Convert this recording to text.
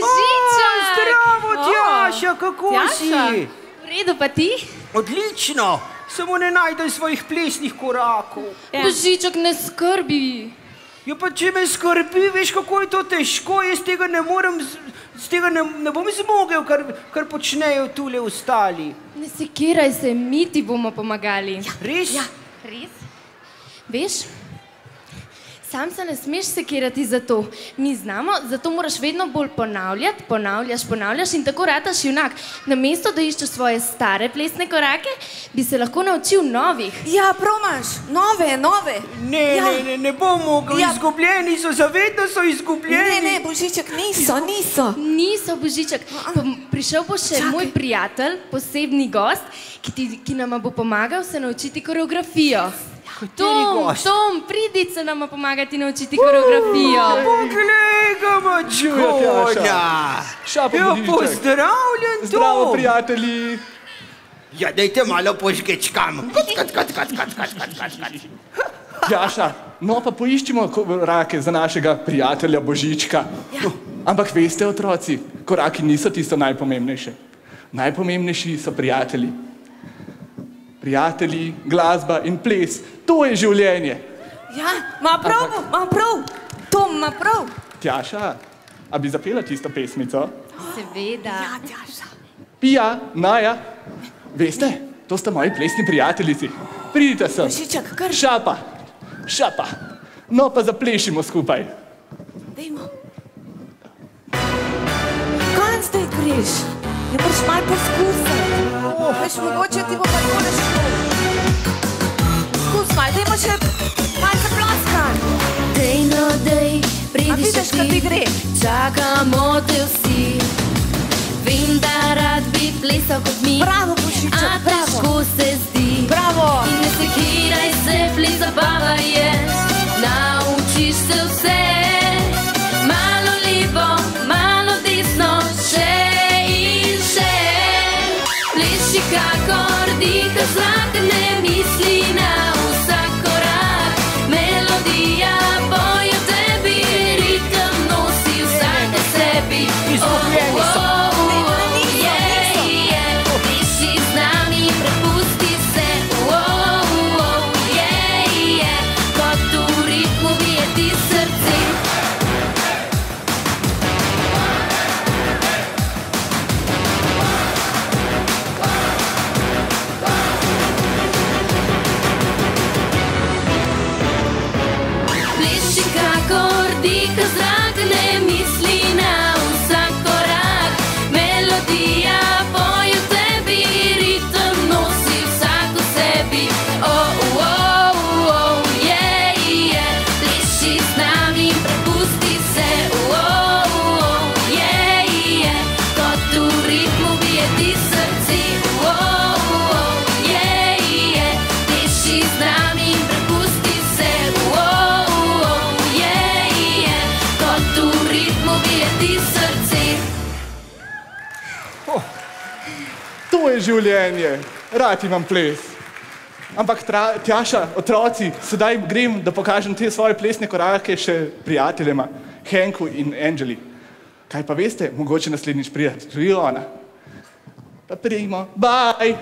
Božiček! Zdravo, Tjaša, kako si? V redu, pa ti? Odlično, samo ne najdem svojih plesnih korakov. Božiček, ne skrbi. Ja, pa če me skrbi, veš, kako je to težko, jaz tega ne morem, ne bom zmogel, kar počnejo tule ostali. Ne sekiraj se, mi ti bomo pomagali. Res? Ja, res. Veš, sam se ne smeš sekirati za to. Mi znamo, zato moraš vedno bolj ponavljati, ponavljaš in tako rataš junak. Namesto, da iščeš svoje stare plesne korake, bi se lahko naučil novih. Ja, promaš, nove. Ne bom mogel, izgubljeni so, zavedno so izgubljeni. Ne, Božiček, niso. Niso, Božiček. Prišel bo še moj prijatelj, posebni gost, ki nama bo pomagal se naučiti koreografijo. Tom, pridi se nama pomagati naučiti koreografijo. Poglej ga, mačkonja. Ja, pozdravljen, Tom. Zdravo, prijatelji. Ja, dajte malo požgečkam. Tjaša, no pa poiščimo korake za našega prijatelja Božička. Ampak veste, otroci, koraki niso tisto najpomembnejše. Najpomembnejši so prijatelji. Prijatelji, glasba in ples, to je življenje. Ja, ima prav. Tom ima prav. Tjaša, a bi zapela tisto pesmico? Seveda. Ja, Tjaša. Pija, Naja, veste, to sta moji plesni prijateljici. Pridite sem. Božiček, kar. Šapa. No pa zaplešimo skupaj. Dajmo. Kaj zdaj greš? Ne moraš malo poskusiti. Veš, mogoče ti bo pa tole šlo. Skus malo, dajmo še malo zaplaskan. Dej, pridi še ti. A vidiš, kaj ti gre? Čakamo te vsi. Vem, da rad bi plesal kot mi. Bravo, Božiček, bravo. A težko se zdi. Bravo. In ne sekiraj se, ples zabava je. Naučiš se vse. Malo levo, malo desno, še in še. Pleši kakor diha zrak, ne misli na vsak korak. Melodija bojo tebi, ritem nosi vsak na sebi. Izgubljeni so. Pleši z nami, prepusti se. Kot v ritmu bije ti srce. Pleši kakor diha zrak, ne misli na vsak korak. Melodija poje v tebi, ritem nosi vsak v sebi. Pleši z nami, prepusti se. Kot v ritmu bije ti srce. Pleši z nami, prepusti se. Kot v ritmu bije ti srce. To je življenje. Rad imam ples. Ampak Tjaša, otroci, sedaj grem, da pokažem te svoje plesne korake še prijateljema, Henku in Angeli. Kaj pa veste, mogoče naslednjič pride tudi ona. Pa prijmo. Bye!